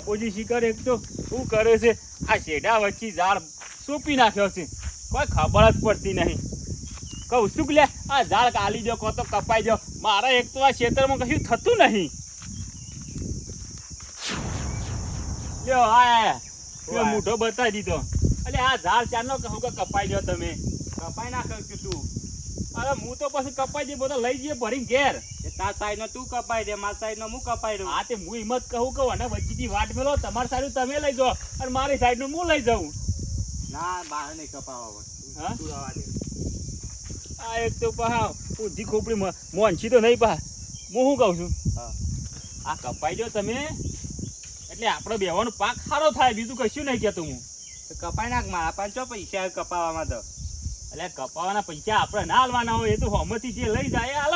બાપુજી શિખર એક તો શું કરે છે આ શેઢા વચ્ચે ઝાડ સોંપી નાખ્યો છે કોઈ ખબર જ પડતી નહીં કહું શું લે આ ઝાડ કાલી દો કો તો કપાઈ દો મારા એક તો આ ખેતરમાં કશું થતું નહીં લ્યો આ મૂઠો બતાવી દીધો એટલે આ ઝાડ ચારનો કહું કે કપાઈ દો તમે કપાઈ નાખ કે તું અરે હું તો પછી કપાઈ દે બધો લઈ જઈએ ભરી ઘેર તાર સાઈડ નો તું કપાઈ દે માર સાઈડ નો હું કપાઈ દઉં હા તે હું હિંમત કહું કે અને વચ્ચેથી વાટ મેલો તમારી સાઈડ તમે લઈ જાઓ અને મારી સાઈડ નું હું લઈ જાઉં ના બહાર નહીં કપાવા હા તું રવા દે આ એક તો પા ઊંધી ખોપડી મોંછી તો નહીં પા હું શું કહું છું હા આ કપાઈ દો તમે એટલે આપણે બેવાનો પાક સારો થાય બીજું કશું નહીં કહેતો હું કપાઈ નાખ મારા પાંચો પૈસા કપાવામાં તો એટલે કપાવાના પૈસા આપણે ના હાલવાના હોય એ તો હમતી જે લઈ જાય હાલ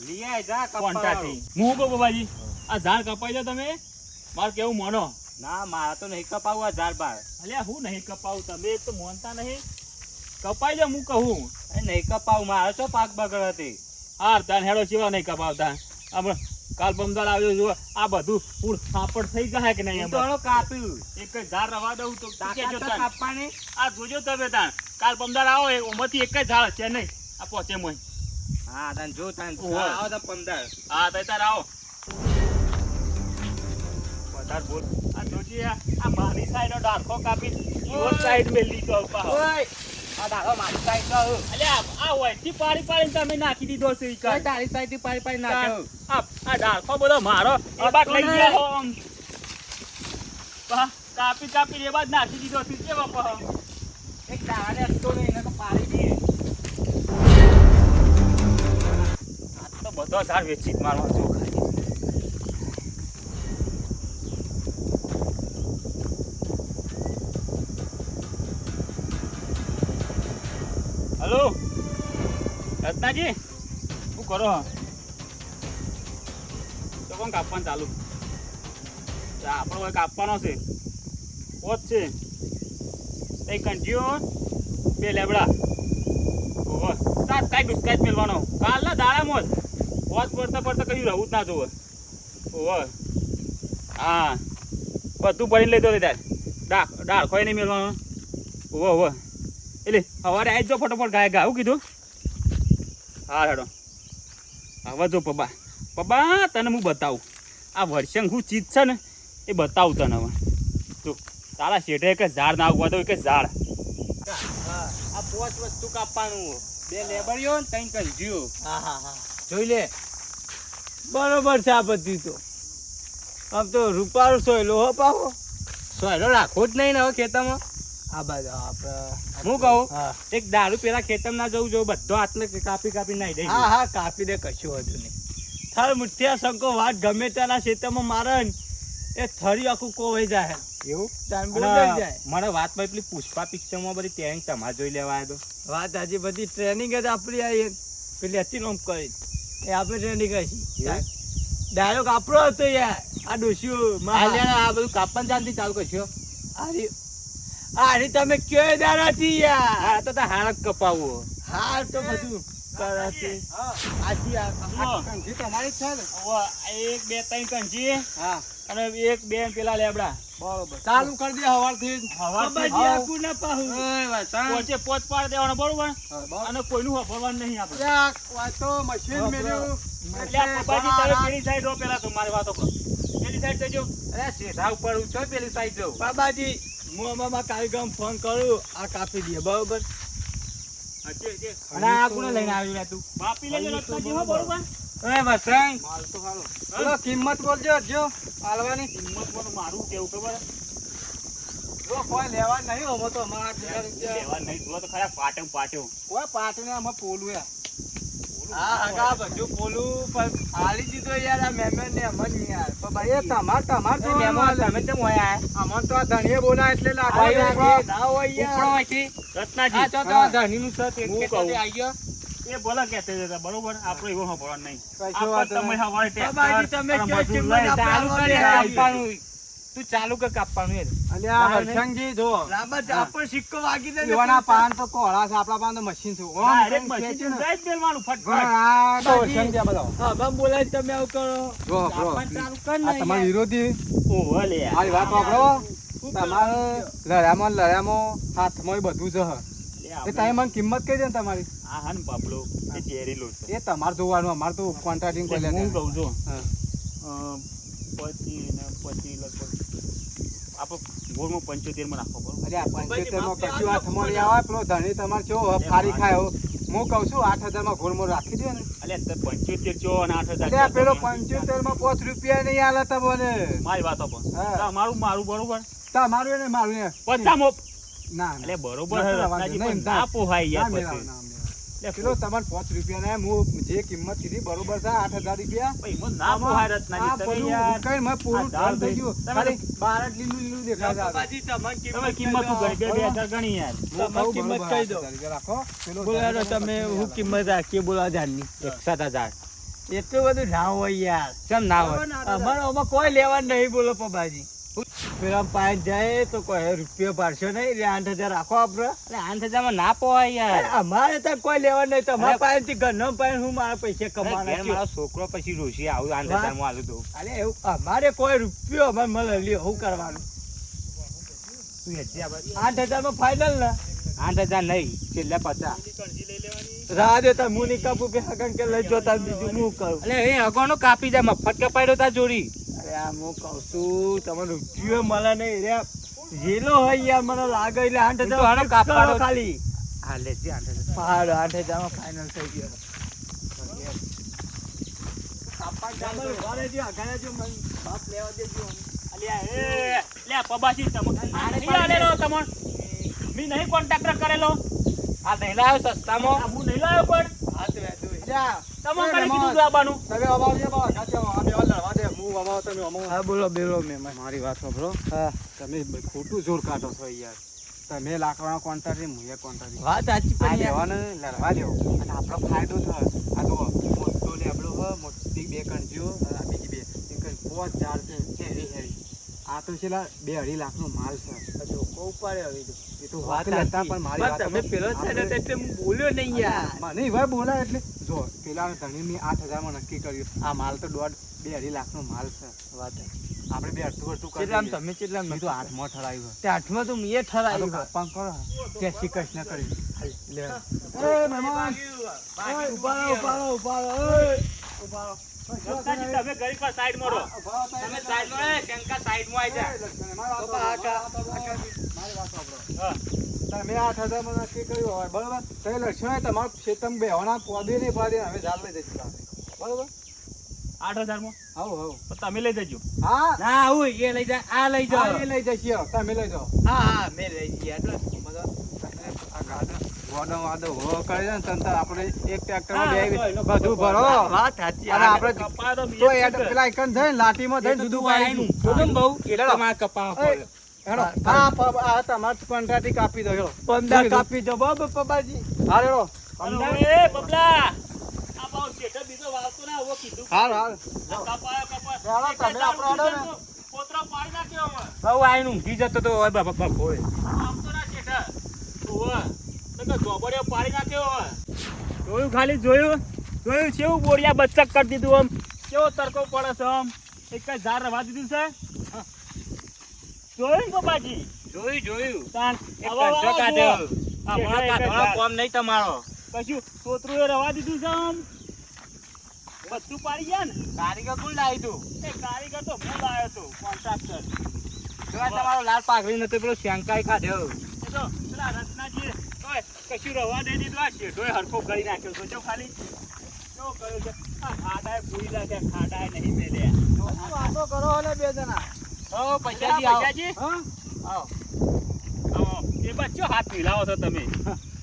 લઈ આય જા કોન્ટાથી હું કહું બાબાજી આ ઝાડ કપાઈ દો તમે મારે કેવું મોનો ના મારા તો નહીં કપાવવા ઝાડ બાર અલ્યા હું નહીં કપાવું તમે એક તો મોનતા નહીં કપાઈ દો હું કહું એ નહીં કપાવું મારો તો પાક બગડ હતી હાર તાન હેડો સિવા નહીં કપાવતા આપણે કાલ પમદાર આવ્યો જો આ બધું પૂર સાપડ થઈ જાય કે નહીં તો કાપ્યું એક જ ઝાડ રવા દઉં તો તાકાત તો કાપવાની આ જોજો તમે તાન કાલ પમદાર આવો ઓમાંથી એક જ ઝાડ છે નહીં આ પહોંચે મોય હા તને જો તને ઓહો. આવો તો 15 હા તઈ તાર આવો વધારે બોલ આ જોજી આ મારી સાઈડનો ડાળખો કાપી ઈવો સાઈડ મે લીધો પા ઓય આ દાડો મારી સાઈડ નો અલ્યા આ હોયથી પાડી પાડીને તમે નાખી દીધો છે ઈ કઈ કાલ તારી સાઈડ થી પાડી પાડી નાખ્યો આ ડાળખો બધો મારો એ બાદ લઈ ગયા હો આમ પા કાપી કાપી એ બાદ નાખી દીધો છે કે બાપા એક દાડે હતો ને એને તો પાડી દઈએ આ તો બધો ઝાડ વેચી જ મારવા જો ખાલી હેલો રત્નાજી શું કરો તો કોણ કાપવાનું ચાલુ આપણો હોય કાપવાનો છે પોત છે કઈ કંઠીઓ બે લેબડા ઓહો તાત કઈ ડુસકાઈ જ મેળવાનો કાલના દાડામાં જ પોત પડતા પડતા કયું રહું જ ના જોવે ઓહો હા બધું ભરીને લઈ દો તાર ડાળખો નહીં મેળવાનો ઓહો ઓહો એટલે સવારે આવી જાઓ ફટોફટ ગાય ગા શું કીધું હા હેડો હવે જો પપ્પા પપ્પા તને હું બતાવું આ વર્ષંગ હું ચીજ છે ને એ બતાવું તને હવે જો તારા શેઠે એક ઝાડ ના ઉગવા દો એક ઝાડ આ પોચ વસ્તુ કાપવાનું બે લેબરીઓ ને ત્રણ કંજીઓ હા હા હા જોઈ લે બરોબર છે આ બધી તો આમ તો રૂપારો સોયલો હો પાવો સોયલો રાખવો જ નહીં ને હવે ખેતરમાં આ બાજુ આપણે હું કહું હા એક દારૂ પેલા ખેતરમાં ના જવું જો બધો હાથને કાપી કાપી નાઈ દઈ હા હા કાપી દે કશું વધુ નહીં થર મુઠ્ઠિયા શંકો વાત ગમે ત્યાંના ખેતરમાં મારે ને એ થરી આખું કોવાઈ જાય એવું તાન બોલાઈ જાય મને વાતમાં પેલી પુષ્પા પિક્ચરમાં બધી ટ્રેનિંગ તમારે જોઈ લેવા આવ્યો વાત હજી બધી ટ્રેનિંગ જ આપણી આ એક પેલી હતી નોમ કરી એ આપણે ટ્રેનિંગ હશી એવું? ડાયલોગ આપણો હતો યાર આ ડોસ્યું આ બધું કાપવાનું ચાલતી ચાલુ કરશો આરી આરી તમે કયો દારાથી યાર હા તો હારક કપાવો હાર તો બધું કરાતી આજી આ કંજી તમારી જ છે ને ઓહો, એક બે ત્રણ કંજી હા અને એક બે પેલા લેબડા બરોબર ચાલુ કરી દે હવારથી હવારથી બાબાજી આખું ના પાહું પોચે પોચ પાડ દેવાનો બરોબર અને કોઈનું વાપરવાનું નહીં આપણે વાતો મશીન મેલ્યું એટલે આ પપ્પાજી તારે પેલી સાઈડ હો પેલા તો મારી વાતો કરો પેલી સાઈડ જજો અરે સીધા ઉપર ઉઠો પેલી સાઈડ જવું બાબાજી હું અમારા કારીગર ફોન કરું આ કાપી દે બરોબર અને આ કોને લઈને આવ્યું રે તું બાપી લેજો રત્નાજી હો બરોબર એ વસંગ માલ તો હાલો બોલો કિંમત બોલજો જો હાલવાની કિંમત મારું કેવું ખબર જો કોઈ લેવા નહીં હોમો તો અમારા 8 રૂપિયા લેવા નહીં જોવા તો ખરા પાટ્યો પાટ્યો કોઈ પાટને આમાં પોલું હા હગા બધું બોલું પણ હાલી દીધો યાર આ મહેમાન ને અમન નહીં યાર પણ ભાઈ એ તમાર તો મહેમાન તમે કેમ હોય અમન તો આ ધણીએ બોલા એટલે ભાઈ, લાગે ના હોય ઉપડો યાર હોયથી રત્નાજી આ તો તો ધણીનું સત એક હું ખેતરથી કહું. આવી ગયો એ બોલા કહેતા હતા બરોબર આપણે એવો સાંભળવાનું નહીં કશો આપણે વાંધો તમે નહીં. હવારે બાબાજી, તમે અને કયો મજૂર કિંમત લઈને આપણે ચાલુ ચાલુ કરી કરી આપવાનું. આપવાનું તું ચાલુ કર કાપવાનું એ અલ્યા હરસંગજી જો રામા આપણ સિક્કો વાગી દે ને એવાના પાન તો કોળા છે, આપણા પાન તો મશીન છે. ઓમ ડાયરેક્ટ કરીને મશીન ખેંચે ને. જાય જ મેલવાનું ફટફટ. આ તો હરસંગજી આ બધા. હા બમ બોલાય તમે આવું કરો જો, જો. આપણ ચાલુ કર આ ને તમારા વિરોધી ઓહો લે યાર. મારી વાત વાપરો. તમારે લડ્યામાં હાથમાં બધું છે. એ તમે મને કિંમત કહી દે ને તમારી. આ હા ને બાપડો એ ઝેરીલો છે. એ તમારે જોવાનું, અમારે તો કોન્ટ્રાક્ટિંગ કોઈ હું લેતા. કહું છું હા. પછી લગભગ આપણો ગોળમાં 75 માં નાખવો બરોબર. અરે આ 75 માં કશું હાથમાં નહીં આવે. પેલો ધણી તમારે કેવો ફારી ખાય એવો. હું કહું છું 8000 માં ઘોડમોડ રાખી દો ને. અલ્યા તે 75 ચો અને 8000 અરે આ પેલો 75 માં 5 રૂપિયા નહીં આલે તમને. મારી વાતો પણ હા. મારું બરોબર તમારું એને મારું એને. 50 માં ના અલે બરોબર ના, હે ના, રત્નાજી, ના, પણ ના, ના પોહાય યાર ના મેળાવો, પછી. ના મેળાવો. લે પેલો તમારે 5 રૂપિયા ના હું જે કિંમત કીધી બરોબર છે 8000 રૂપિયા. ભાઈ મને ના પોહાય રત્નાજી, આ તમે બધું યાર ઉકાઈને મેં પૂરું આ ધાર ઠંડ થઈ ગયું. તમે ખાલી બહાર જ લીલું લીલું દેખાય છે. બાબાજી તમને તમે કિંમત શું કરી? 2000 ગણી યાર. તમે કિંમત કહી દો. 8000 રાખો. પેલો બોલાવો તમે હું કિંમત રાખીએ બોલા જાનની 61,000 એટલું બધું ના હોય યાર કેમ ના હોય અમારે આમાં કોઈ લેવાનું નહીં બોલો પપ્પાજી પેલા પાંચ જાય તો કોઈ રૂપિયો પાડશો નહીં એટલે 8000 રાખો આપડે અરે 8,000 માં ના પોવાય યાર અમારે તો કોઈ લેવાનું નહીં તમારા અરે, પાસેથી ઘરનો પાસેથી હું મારા પૈસા અરે કમાવાના ઘેર છું. મારો છોકરો પછી રોશી આવું 8,000 માં આલું તો અરે એવું અમારે કોઈ રૂપિયો અમારે મળે લ્યો શું કરવાનું તું હેઠી આ બાજુ. 8000 માં ફાઇનલ ને 8,000 નહીં છેલ્લે 50. રાહ દેતા હું નહીં કાપું કે હગન કે લઈ જોતા બીજું હું કરું અલે એ અગોનો કાપી જાય મફત કપાડ્યો તા જોડી અરે આ હું કહું છું તમને રૂપિયો મળે નહીં રે જેલો હોય યાર મને લાગે એટલે 8000 હું તો હાલો કાપવાનો ખાલી હા લેજે 8,000 હાલો 8000 માં ફાઇનલ થઈ ગયો અલ્યા એ લે પબાજી નહીં આલેલો તમોન. મી નહીં કોન્ટ્રાક્ટર કરેલો. આ નહીં લાવ્યો સસ્તામાં આ હું નહીં લાવ્યો પણ અલ્યા, તમોન એ કરી મહેમાન. કીધું લાવવાનું. તમે અવાજો બાવા કાચો આ બેવા લડવા દે. હું અવાવ તમે અમાવ. હા બોલો બેલો મેં મારી વાત સાંભળો. હા તમે ખોટું જોર કાઢો છો યાર. તમે લાકડાનો કોન્ટ્રાક્ટ હું એ કોન્ટ્રાક્ટ. વાત સાચી આ પણ યાર. લેવાને લડવા દેવો અને આપણો ફાયદો થાય. આ તો મોટો લેબડો હ મોટી બે કણજીઓ આ બીજી બે એક 5000 છે હેરી હેરી. આ તો છેલ્લા 2-2.5 લાખનો માલ છે. ધોકો ઉપાડ્યો હવે તો. એ તો વાત વાત લેતા સાચી. પણ મારી વાત તમે પેલો છે ને તો એટલે હું બોલ્યો નહીં યાર મને ભાઈ બોલાય એટલે જો પેલા ધણીની 8000 માં નક્કી કર્યું. આ માલ તો 2.5 લાખનો માલ છે. વાત આપણે બે અડધું કરી કેટલામ દઈએ. તમે કેટલામ મેં તો 8માં ઠરાવ્યું. તે આઠમાં તો મેં આ તો ઠરાવ્યું કાપા કરો. જય શ્રી કૃષ્ણ કરી. લે. એ મહેમાન ઓય, ઉપાડો ઓય, ઉપાડો. રત્નાજી, તમે ઘડી પર સાઈડ માં રહો. તમે સાઈડમાં રહે શંકા સાઈડમાં આવી જા બાપા, મારી વાત સાંભળો. હા. તમે 8000 માં નક્કી કર્યું હોય બરોબર. તો એ લડશો ને તમારું ખેતમ બેહવાના પોદે નહીં પાડે હવે ઝાડ લઈ જઈશું આપણે. બરોબર 8,000 માં આવો આવો. તો તમે લઈ જજો. હા ના આવું એ લઈ જા આ લઈ હા, જાઓ એ લઈ જઈએ તમે લઈ જાઓ. હા હા મેં લઈ જઈએ એટલે આ ગાડો ગોડો વાડો હો કરે છે ને તંતર આપણે એક ટ્રેક્ટરમાં હા, બે તો બધું ભરો વાત સાચી અને આપણે કપા તો તો બીજે એડ જ છે. પેલા એકન જઈને લાઠીમાં જઈને તું જુદું આયનું પાડીશું. જોજો બહુ લેડો. એટલે મારા કપા એ, હેડો. આ તમારે કોન્ટ્રાક્ટ કાપી દો હેડો. 15 કાપી દો બાબા પપ્પાજી હા હેડો. એ બબલા, આ બાવ શેઠે બીજો વાવતો ના આવો કીધું. હાલ હાલ. આ કપા. હેડો, તમે આપણે હેડો ને. પોતરા પાડી નાખ્યો હવે. બહુ આયનું ઊંઘી જતો તો ઓય બાપા બાપા ઓય આવતો ના શેઠા. ઓવે. તો કે ગોબડિયો પાડી નાખ્યો હવે. જોયું ખાલી જોયું કેવું બોરિયા બચક કરી દીધું આમ કેવો તડકો પડે છે આમ એક કઈ ઝાડ રવા દીધું છે હા. જોયું ને બાબાજી જોયું તાન એક આવા કંચો આવા કાઢ્યો જુઓ. આ મોળા કાઢવાનો કોમ નહીં તમારો કશું સોતરું એ રવા દીધું છે આમ બધું પાડી ગયા ને કારીગર કોણ લાવી તું એ કારીગર તો હું લાવ્યો હતો કોન્ટ્રાક્ટર જો આ તમારો લાલ પાઘડી નતો પેલો શેંકાઈ કાઢ્યો એ તો પેલા રત્નાજીએ તોય કશું રવા દઈ દીધું આ શેઠોએ હરખો કરી નાખ્યો છે જો ખાલી કેવો કર્યો છે આ ખાડાએ પૂરી નાખ્યા ખાડાએ નહીં મેલ્યા વાતો કરો હલે બે જણા. ઓ પૈસાજી આવો પૈસાજી હા? આવો આવો. એ બચ્ચો હાથ મિલાવો છો તમે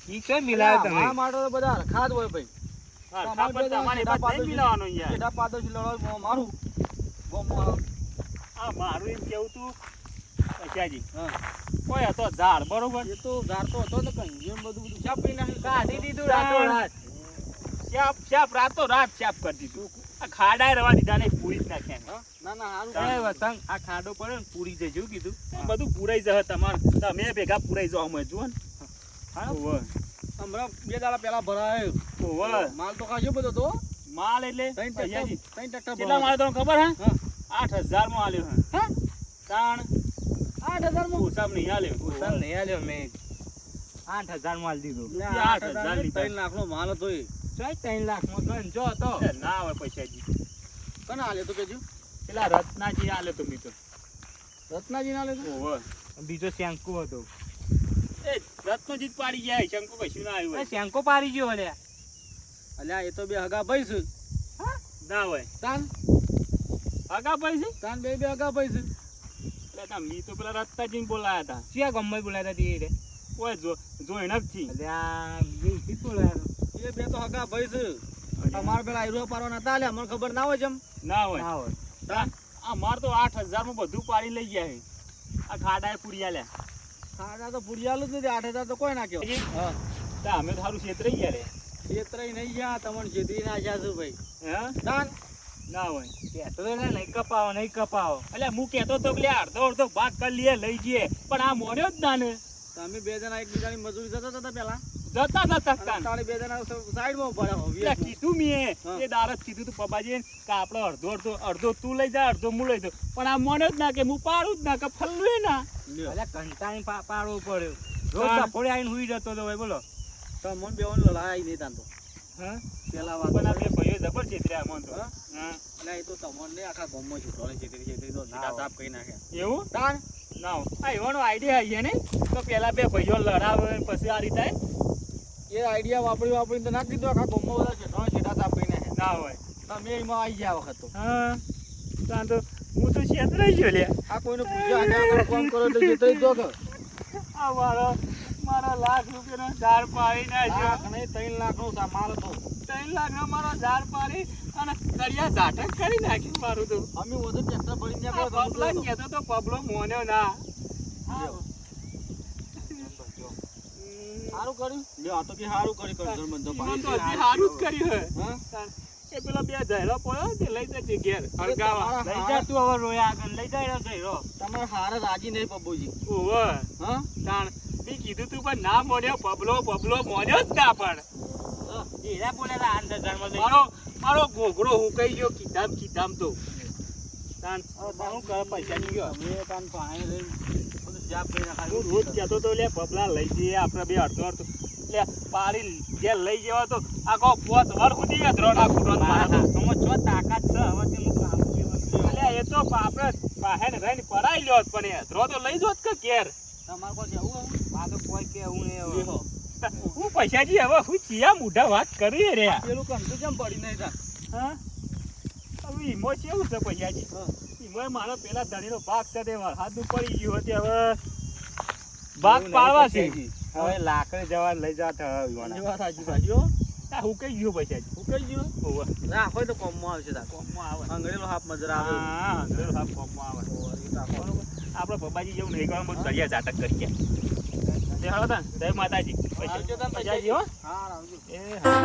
ઈ કઈ મિલાવ્યો તમે મારા માટે તો બધા હરખા જ હોય ભાઈ. હરખા પણ તમારે એ બાદ નહીં મિલાવાનો યાર જેઠા પાડોશી લડવા મારું આ મારું એમ કેવું તું પૈસાજી હા. કોઈ હતો ઝાડ બરોબર એ તો ઝાડતો હતો ને કઈ એમ બધું ચાપી નાખ્યું. કાઢી દીધું રાતો રાત શાપ રાતો રાત શાપ કરી દીધું આ ખાડાએ રવા દીધા ને પૂરી જ નાખ્યા હા? ના ના હારું એ વસંગ આ ખાડો પડ્યો ને પૂરી જજો કીધું ને બધું પૂરાઈ જશે તમારે તમે ભેગા પૂરાઈ જાઓ અમે જુઓ ને હા? ઓવે હમણાં 2 દાડા પહેલા ભરાયો ઓવે માલ તો ખાસો બધો તો માલ એટલે 3 ભૈયાજી ટ્રેક્ટર કેટલા માલ તમને ખબર હે હા 8000 માં આલ્યો હે હા તાણ 8000 માં ઓસાબ નહીં આલ્યો ઓસામ નહીં આલ્યો મેં 8000 માં આલી દીધો રૂપિયા 8,000 લીધા. 3 લાખનો માલ હતો એ ચોય 3 લાખ માં ગણજો તો એ ના હોય પૈસાજી કના આલે તો કેજો પેલા રત્નાજી આલ્યો તમે તો રત્નાજી ના લેતો ઓવે બીજો શેંકુ હતો એ રત્નજી જ પાડી ગયા શંકુ કશું ના આવ્યું એ હોય. શેંકો પાડી ગયો અલ્યા અલ્યા એ તો બે હગા ભાઈ છે ના હોય તાન આગા પૈસે તાન બે હગા ભાઈ છે એટલે તમે તો પેલા રત્નાજી બોલાયા હતા ક્યાં ગમે બોલાતા હતી રે ઓય જોઈને જ થી અલ્યા એ કી બોલાયા એ બે તો હગા ભાઈ છે અમાર પેલા આયરો પારવાના હતા અલ્યા મને ખબર ના હોય જમ ના હોય ના હોય તાન આ માર તો 8000 માં બધું પાડી લઈ ગયા છે આ ખાડાએ પૂરી આલ્યા ખાડા તો પૂરિયાલું જ નથી 8,000 તો કોઈ નાખ્યો હજી? હા તો અમે તો સારું છેતરાઈ ગયા રે છેતરાઈ નહીં ગયા તમને છેતરી નાખ્યા છે ભાઈ હે તાન ના હોય કહેતો તો નહીં કપાવો નહીં કપાવો એટલે હું કહેતો તો કે અડધો અડધો ભાગ કરી લઈએ લઈ જઈએ પણ આ મોન્યો જ ના ને તમે બે જણા એકબીજાની મજૂરી જતા હતા પેલા જતા તાન તાળી બે જણા સાઈડમાં પડ્યા એટલે કીધું મેં હા. એ દાર જ કીધું તું પપ્પાજી કે આપણે અડધો તું લઈ જા અડધો હું લઈ જાઉં પણ આ મોન્યો જ ના કે હું પાડું જ ના કે ફલવે ના અલ્યા કંટાળી પાડવો પડ્યો રોજ તાણ. બપોરે આવીને હુઈ જતો તો ભાઈ બોલો તો મન બેવાનું લડાઈ નહીં તાન તો હા પેલા પણ આ વાત બે ભાઈઓ જબર છેતર્યા મન તો હા? હા એટલે એ તો તમને આખા ગામમાં છૂટો છેતરી તો સીધા સાફ કરી નાખ્યા એવું તાન ના હોય. આ એવાનો આઈડિયા આવીએ ને તો પેલા બે ભાઈઓ લડાવે ને પછી આ રીતે એ આઈડિયા વાપરીને તો નાખી દીધો આખા ગામમાં બધા છેટો છેટા સાફ કરી નાખ્યા ના હોય તમે એમાં આવી ગયા વખત તો હા તાન તો હું તો છેતરાઈ ગયો લે આ કોઈને પૂછ્યા આગળ ફોન કરો તો છેતરી દો કે આ મારા લાખ રૂપિયાનો ઝાડ પાડી નાખ્યો લાખ નહીં 3 લાખનો સામાન હતો 3 લાખનો મારો ઝાડ પાડી અને કડિયા ઝાટક કરી નાખ્યું મારું તો અમે વધુ ટ્રેક્ટર ભરીને આ નીકળ્યો તો પબલો કહેતો તો પબલો મોન્યો ના સારું કર્યું લ્યો આ તો કે સારું કર્યું કરજણ બંધો ઈવન તો હજી સારું જ કર્યું હે હા એ પેલા બે ઝાયરો પડ્યો તે લઈ જજે ઘેર હળગાવા લઈ જા તું હવે રોયા આગળ લઈ જાય જઈ તમારે હારે રાજી નહીં પબ્બુજી ઓવે હા તાણ મેં કીધું તું પણ ના મોન્યો પબલો મોન્યો જ ના પણ એરા બોલ્યા હતા 8000 માં મારો ઘોઘરો હુકાઈ ગયો કીધામ તો તાણ હું કરે પૈસા ની ગયો અમે તાન પાણી લઈને બધું જાપ કરી હું નાખાયું રોજ કહેતો તો લે પબલા લઈ જઈએ આપણે બે અડધો લે પાડી ઘેર લઈ જવા તો આખો 5 વાર સુધી અધરો નાખું રોજ મારા તમે છો તાકાત છે હવે તે હું કામ કેવું અલ્યા એ તો આપણે પાહેને રહીને પરાઈ લ્યો જ પણ એ અધરો તો લઈ જોત કે ઘેર તમારે કોઈ જવું આ તો કોઈ કેવું નહીં લેહો હું પૈસાજી હવે હું ચિયા મોઢા વાત કરી રે પેલું કંટુ કેમ પડી નહીં તાન હા હવે ઈમો કેવું છે પૈસાજી હા. ઈમો મારો પેલા ધણીનો ભાગ છે તે હાથનું પડી ગયું હતી હવે ભાગ પાડવા છે હવે લાકડે જવા લઈ જવા થયો એ વાત સાચી સાચી હો આ હું કઈ ગયું પૈસાજી હું કઈ ગયો ઓવે રાખો તો કોમમાં આવશે તાર કોમમાં આવે અંગડેલો હાફ મજરા આવે હા જરૂર હા કોમમાં આવે બરોબર આપણે પપ્પાજી જેવું નહીં કરવા બધું દરિયા ઝાટક કરી ગયા તે હાલો તા જય માતાજી આવજો તાન પૈસાજી હો હા આવજો એ હા